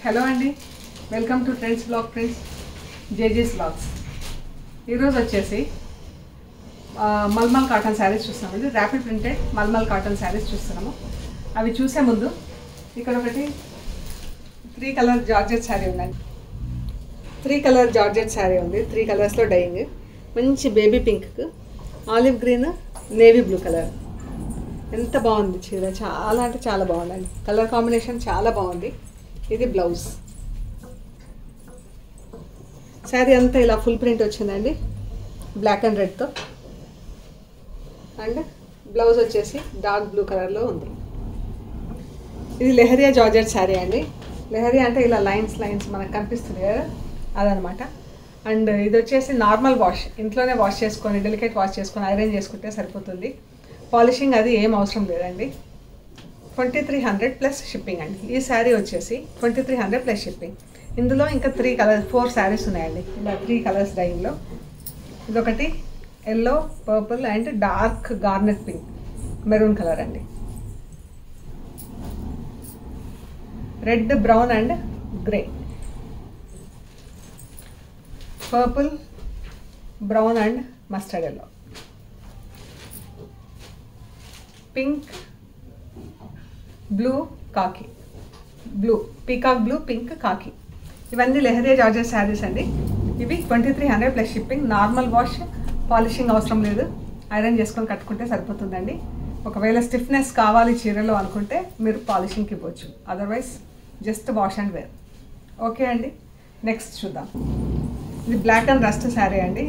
Hello అండి, welcome to trends blog friends, JJ's blogs. ఈరోజు వచ్చేసి మల్మల్ కాటన్ శారీస్ చూస్తున్నామండి. Rapid printed mulmul cotton saris చూస్తున్నాము. అవి చూసే ముందు ఇక్కడ ఒకటి 3 కలర్ జార్జెట్ శారీ ఉందండి. 3 కలర్ జార్జెట్ శారీ ఉంది. 3 కలర్స్లో డైయింగ్. మంచి baby pink, olive green, navy blue colour. ఎంత బాగుంది చీర, చాలా అంటే చాలా బాగుందండి. కలర్ కాంబినేషన్ చాలా బాగుంది. ఇది బ్లౌజ్. శారీ అంతా ఇలా ఫుల్ ప్రింట్ వచ్చిందండి, బ్లాక్ అండ్ రెడ్తో. అండ్ బ్లౌజ్ వచ్చేసి డార్క్ బ్లూ కలర్లో ఉంది. ఇది లెహరియా జార్జెట్ శారీ అండి. లెహరియా అంటే ఇలా లైన్స్ మనకు కనిపిస్తుంది కదా, అదనమాట. అండ్ ఇది వచ్చేసి నార్మల్ వాష్, ఇంట్లోనే వాష్ చేసుకొని డెలికేట్ వాష్ చేసుకొని ఐరన్ చేసుకుంటే సరిపోతుంది. పాలిషింగ్ అది ఏం అవసరం లేదండి. 2300 ప్లస్ షిప్పింగ్ అండి. ఈ శారీ వచ్చేసి 2300 ప్లస్ షిప్పింగ్. ఇందులో ఇంకా 4 శారీస్ ఉన్నాయండి. ఇలా 3 కలర్స్ డైయింగ్లో. ఇదొకటి yellow, purple and dark garnet pink, maroon colour అండి. Red, brown and grey, purple, brown and mustard yellow, pink, blue, khaki, blue, peacock blue, pink, khaki. ఇవన్నీ లెహరియా జార్జెట్ శారీస్ అండి. ఇవి 2300 plus shipping. Normal wash, polishing అవసరం లేదు, iron చేసుకొని కట్టుకుంటే సరిపోతుందండి. ఒకవేళ స్టిఫ్నెస్ కావాలి చీరలో అనుకుంటే మీరు పాలిషింగ్కి ఇవ్వచ్చు, otherwise just wash and wear. Okay అండి, నెక్స్ట్ చూద్దాం. ఇది బ్లాక్ అండ్ రస్ట్ శారీ అండి.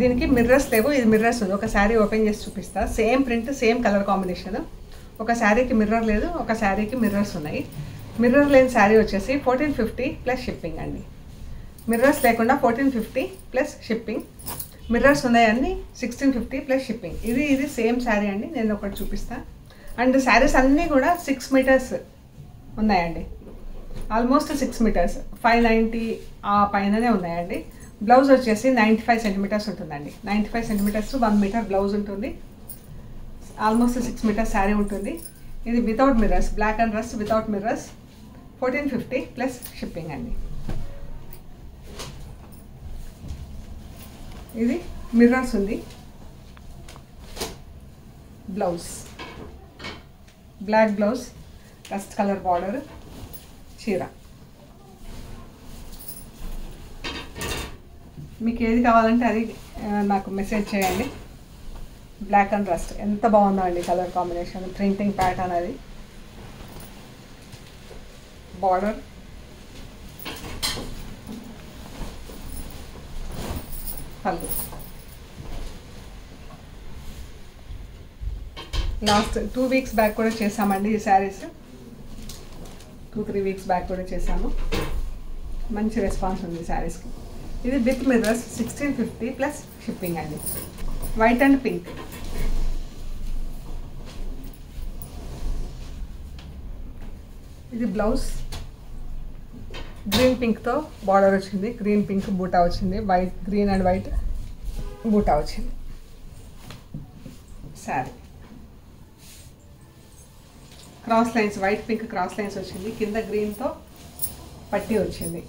దీనికి మిర్రర్స్ లేవు, ఇది మిర్రర్స్ ఉంది. ఒక శారీ ఓపెన్ చేసి చూపిస్తా. Same print, same colour combination. ఒక శారీకి మిర్రర్ లేదు, ఒక శారీకి మిర్రర్స్ ఉన్నాయి. మిర్రర్ లేని శారీ వచ్చేసి 1450 ప్లస్ షిప్పింగ్ అండి. మిర్రర్స్ లేకుండా 1450 ప్లస్ షిప్పింగ్. మిర్రర్స్ ఉన్నాయన్నీ 1650 ప్లస్ షిప్పింగ్. ఇది సేమ్ శారీ అండి. నేను ఒకటి చూపిస్తా. అండ్ శారీస్ అన్నీ కూడా 6 మీటర్స్ ఉన్నాయండి. ఆల్మోస్ట్ 6 మీటర్స్, 590 ఆ పైననే ఉన్నాయండి. బ్లౌజ్ వచ్చేసి 95 సెంటీమీటర్స్ ఉంటుందండి. 95 సెంటీమీటర్స్ 1 మీటర్ బ్లౌజ్ ఉంటుంది. ఆల్మోస్ట్ 6 మీటర్స్ శారీ ఉంటుంది. ఇది without mirrors, black and rust without mirrors, 1450 plus shipping అండి. ఇది మిర్రర్స్ ఉంది. Blouse black blouse, rust colour border, చీర. మీకు ఏది కావాలంటే అది నాకు మెసేజ్ చేయండి. బ్లాక్ అండ్ రస్ట్ ఎంత బాగుందో అండి కలర్ కాంబినేషన్, ప్రింటింగ్ ప్యాటర్న్, అది బార్డర్, పళ్ళు. లాస్ట్ 2 వీక్స్ బ్యాక్ కూడా చేసామండి ఈ శారీస్. 2-3 వీక్స్ బ్యాక్ కూడా చేసాము. మంచి రెస్పాన్స్ ఉంది ఈ శారీస్కి. ఇది విత్ మిర్రర్స్ 1650 ప్లస్ షిప్పింగ్ అండి. White and pink. ఇది బ్లౌజ్ గ్రీన్ పింక్తో బార్డర్ వచ్చింది, గ్రీన్ పింక్ బూటా వచ్చింది, వైట్, గ్రీన్ అండ్ వైట్ బూటా వచ్చింది. Sari cross lines, white pink cross lines వచ్చింది, కింద గ్రీన్తో పట్టీ వచ్చింది.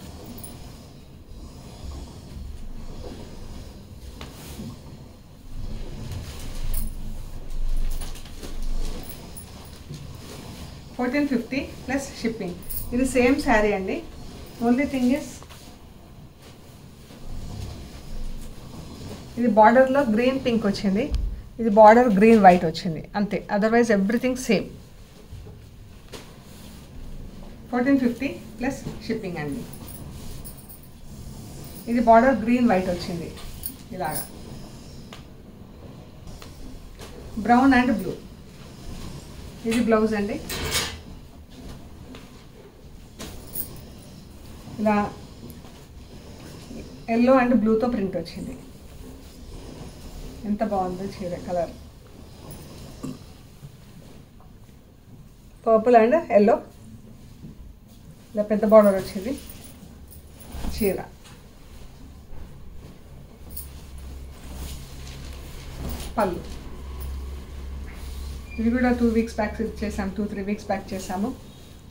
$1450 ప్లస్ షిప్పింగ్. ఇది సేమ్ శారీ అండి. ఓన్లీ థింగ్ ఇస్ ఇది బార్డర్లో గ్రీన్ పింక్ వచ్చింది, ఇది బార్డర్ గ్రీన్ వైట్ వచ్చింది, అంతే. Otherwise everything same. 1450 plus shipping అండి. ఇది బార్డర్ గ్రీన్ వైట్ వచ్చింది, ఇలాగా బ్రౌన్ అండ్ బ్లూ. ఇది బ్లౌజ్ అండి. ఇలా ఎల్లో అండ్ బ్లూతో ప్రింట్ వచ్చింది. ఎంత బాగుందో చీర కలర్. పర్పుల్ అండ్ ఎల్లో, ఇలా పెద్ద బార్డర్ వచ్చింది చీర. పళ్ళు. ఇది కూడా 2 వీక్స్ బ్యాక్ చేసాము, 2-3 వీక్స్ బ్యాక్ చేసాము.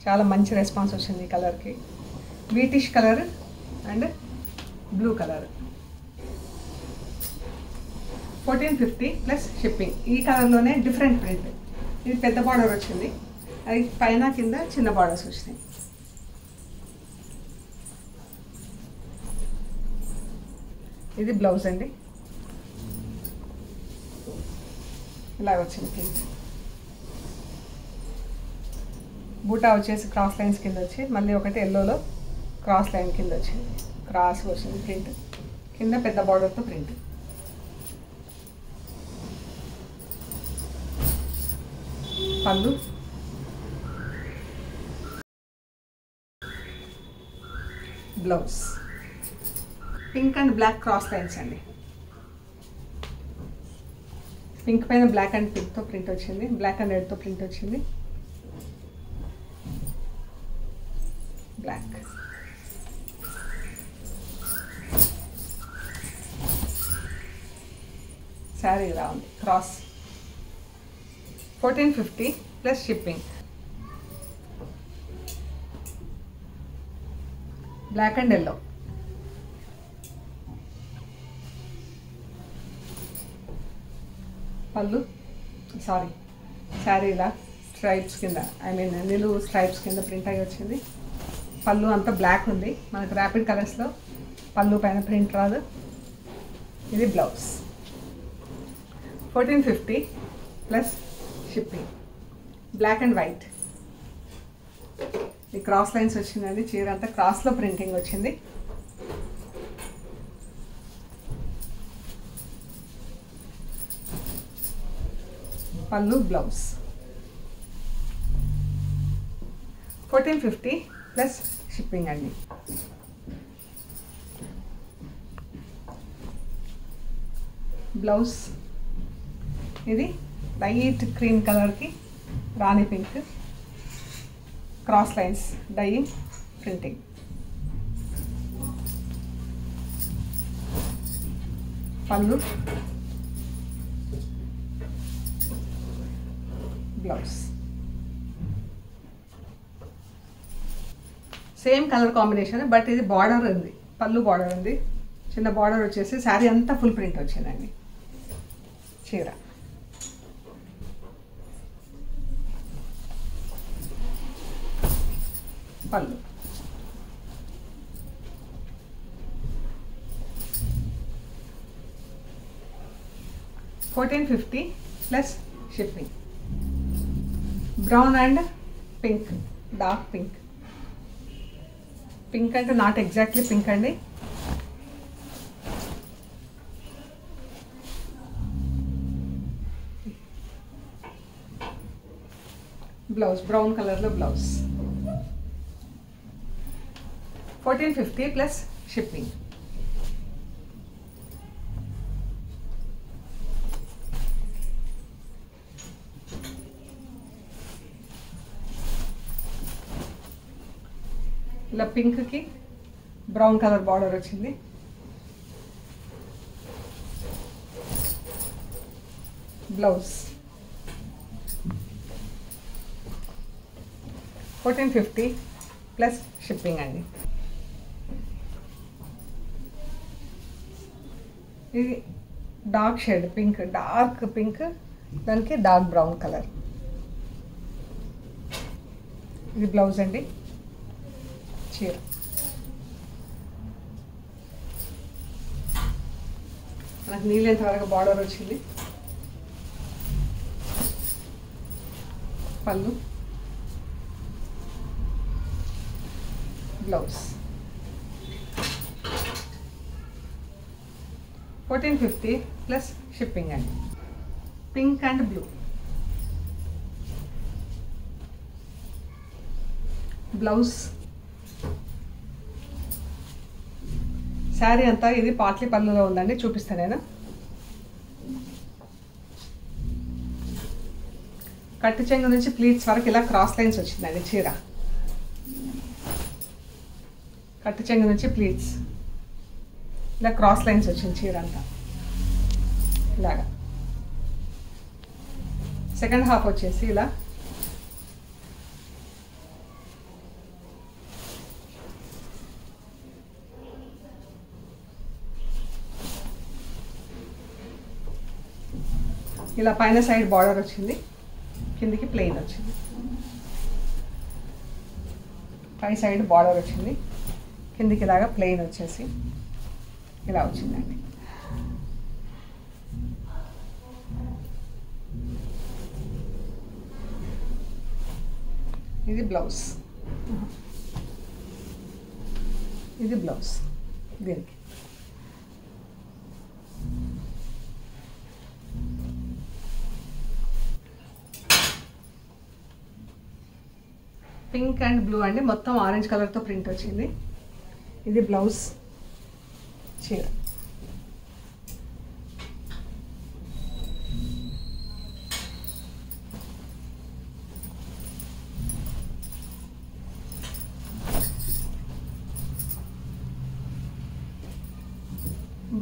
చాలా మంచి రెస్పాన్స్ వచ్చింది ఈ కలర్కి. Whitish colour and blue colour. 1450 plus shipping. ఈ కలర్లోనే డిఫరెంట్ ప్రింట్. ఇది పెద్ద బార్డర్ వచ్చింది, అది పైన కింద చిన్న బార్డర్స్ వచ్చినాయి. ఇది బ్లౌజ్ అండి, ఇలా వచ్చింది ప్రింట్. బూటా వచ్చేసి క్రాస్ లైన్స్ కింద వచ్చి, మళ్ళీ ఒకటి ఎల్లోలో క్రాస్ లైన్ కింద వచ్చింది, క్రాస్ వచ్చింది ప్రింట్. కింద పెద్ద బార్డర్తో ప్రింట్. పళ్ళు, blouse. Pink and black cross lines అండి. పింక్ పైన బ్లాక్ అండ్ పింక్తో ప్రింట్ వచ్చింది, బ్లాక్ అండ్ రెడ్తో ప్రింట్ వచ్చింది. బ్లాక్. శారీ ఇలా ఉంది cross. 1450 plus shipping. Black and yellow. పళ్ళు, సారీ శారీ ఇలా స్ట్రైప్స్ కింద, నిలువు స్ట్రైప్స్ కింద ప్రింట్ అయ్యి వచ్చింది. పళ్ళు అంతా బ్లాక్ ఉంది, మనకు ర్యాపిడ్ కలర్స్లో పళ్ళు పైన ప్రింట్ రాదు. ఇది blouse. 1450 plus shipping. Black and white. ఈ క్రాస్ లైన్స్ వచ్చిందండి, చీర అంతా క్రాస్లో ప్రింటింగ్ వచ్చింది. పళ్ళు, బ్లౌజ్. 1450 ప్లస్ షిప్పింగ్ అండి. బ్లౌజ్ ఇది లైట్ క్రీమ్ కలర్కి rani pink, cross lines dyeing printing. Pallu, blouse. Same colour combination, but ఇది బార్డర్ ఉంది, పళ్ళు బార్డర్ ఉంది, చిన్న బార్డర్ వచ్చేసి శారీ అంతా ఫుల్ ప్రింట్ వచ్చిందండి చీర. పళ్ళు. $1450 plus shipping. Brown and pink, dark pink. Pink అంటే నాట్ ఎగ్జాక్ట్లీ పింక్ అండి. బ్లౌజ్ బ్రౌన్ కలర్లో బ్లౌజ్. 1450 plus shipping. ఇలా పింక్కి బ్రౌన్ కలర్ బార్డర్ వచ్చింది. బ్లౌజ్. 1450 ప్లస్ షిప్పింగ్ అండి. ఇది dark shade pink, dark pink, దానికి డార్క్ బ్రౌన్ కలర్. ఇది బ్లౌజ్ అండి చీర. మనకు నీళ్ళంత వరకు బార్డర్ వచ్చింది. పళ్ళు, బ్లౌజ్. 1450 ప్లస్ షిప్పింగ్ అండి. Pink and blue. Blouse. Sari అంతా ఇది పాట్లీ పళ్ళులో ఉందండి, చూపిస్తాను నేను. కట్టు చెంగు నుంచి ప్లీట్స్ వరకు ఇలా క్రాస్ లైన్స్ వచ్చిందండి చీర. కట్టు చెంగు నుంచి ప్లీట్స్ ఇలా క్రాస్ లైన్స్ వచ్చింది చీర అంతా ఇలాగా. సెకండ్ హాఫ్ వచ్చేసి ఇలా ఇలా పైన సైడ్ బార్డర్ వచ్చింది, కిందికి ప్లెయిన్ వచ్చింది. పై సైడ్ బార్డర్ వచ్చింది, కిందికి ఇలాగా ప్లెయిన్ వచ్చేసి ఇలా వచ్చిందండి. ఇది బ్లౌజ్, ఇది బ్లౌజ్. దీనికి పింక్ అండ్ బ్లూ అండి, మొత్తం ఆరెంజ్ కలర్తో ప్రింట్ వచ్చింది. ఇది బ్లౌజ్ చీర.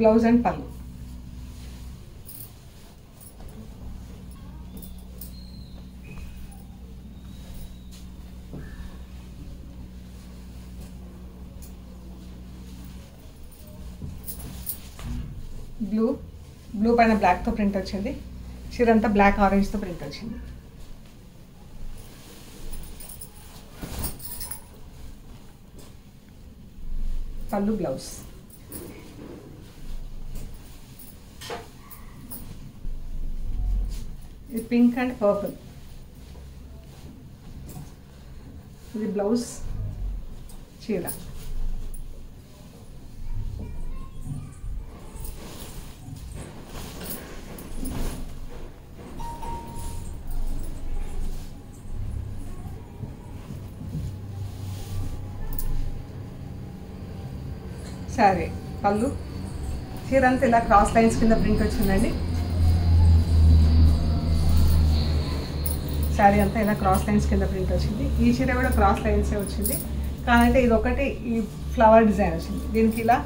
బ్లౌజ్ అండ్ పళ్ళు. బ్లూ పైన బ్లాక్తో ప్రింట్ వచ్చింది. చీర అంతా బ్లాక్ ఆరెంజ్తో ప్రింట్ వచ్చింది. పళ్ళు బ్లౌజ్. ఇది పింక్ అండ్ పర్పుల్. ఇది బ్లౌజ్ చీర. సారీ పళ్ళు. చీర అంతా ఇలా క్రాస్ లైన్స్ కింద ప్రింట్ వచ్చిందండి. శారీ అంతా ఇలా క్రాస్ లైన్స్ కింద ప్రింట్ వచ్చింది. ఈ చీర కూడా క్రాస్ లైన్సే వచ్చింది, కానంటే ఇది ఒకటి ఈ ఫ్లవర్ డిజైన్ వచ్చింది. దీనికి ఇలా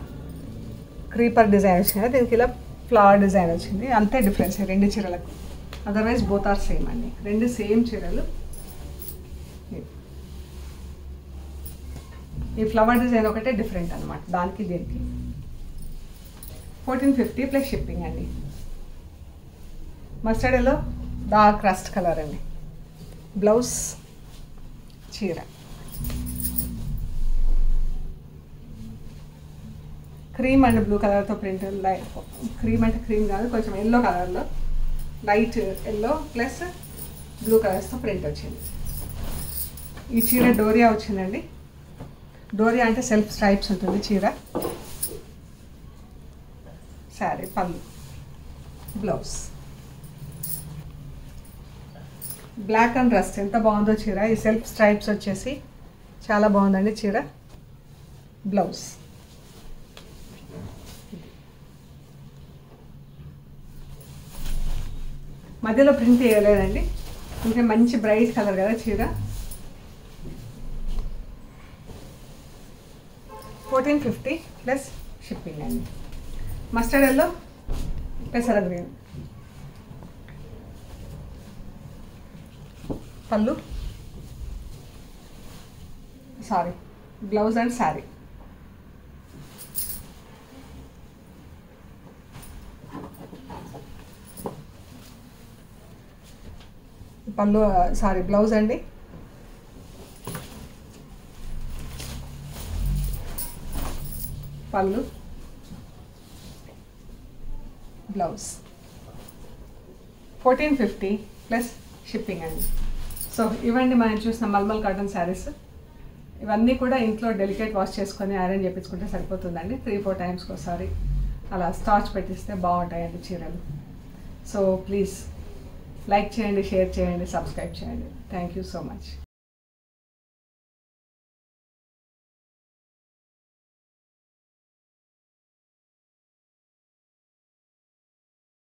క్రీపర్ డిజైన్ వచ్చింది, దీనికి ఇలా ఫ్లవర్ డిజైన్ వచ్చింది. అంతే డిఫరెన్స్ రెండు చీరలకు. అదర్వైజ్ బోత్ ఆర్ సేమ్ అండి, రెండు సేమ్ చీరలు. ఈ ఫ్లవర్ డిజైన్ ఒకటే డిఫరెంట్ అనమాట దానికి దీనికి. 1450 ప్లస్ షిప్పింగ్ అండి. Mustard yellow dark rust colour అండి. బ్లౌజ్ చీర. క్రీమ్ అండ్ బ్లూ కలర్తో ప్రింట్. క్రీమ్ అంటే క్రీమ్ కాదు, కొంచెం ఎల్లో కలర్లో, లైట్ ఎల్లో ప్లస్ బ్లూ కలర్స్తో ప్రింట్ వచ్చింది. ఈ చీర డోరియా వచ్చిందండి. డోరియా అంటే సెల్ఫ్ స్ట్రైప్స్ ఉంటుంది చీర. శారీ పళ్ళు బ్లౌజ్. బ్లాక్ అండ్ రస్ట్ ఎంత బాగుందో చీర. ఈ సెల్ఫ్ స్ట్రైప్స్ వచ్చేసి చాలా బాగుందండి చీర. బ్లౌజ్. మధ్యలో ప్రింట్ వేయలేదండి, ఇంకా మంచి బ్రైట్ కలర్ కదా చీర. 1450 ప్లస్ షిప్పింగ్ అండి. మస్టర్డ్ ఎల్లో పెసర గ్రీన్. పళ్ళు సారీ బ్లౌజ్ అండ్ శారీ. పళ్ళు సారీ బ్లౌజ్ అండి. పళ్ళు బ్లౌజ్. 1450 ప్లస్ షిప్పింగ్ అండి. సో ఇవన్నీ మనం చూసిన మల్మల్ కాటన్ శారీస్. ఇవన్నీ కూడా ఇంట్లో డెలికేట్ వాష్ చేసుకొని ఐరన్ చేయించుకుంటే సరిపోతుందండి. 3-4 టైమ్స్కి ఒకసారి అలా స్టార్చ్ పెట్టిస్తే బాగుంటాయండి చీరలు. సో ప్లీజ్ లైక్ చేయండి, షేర్ చేయండి, సబ్స్క్రైబ్ చేయండి. Thank you so much.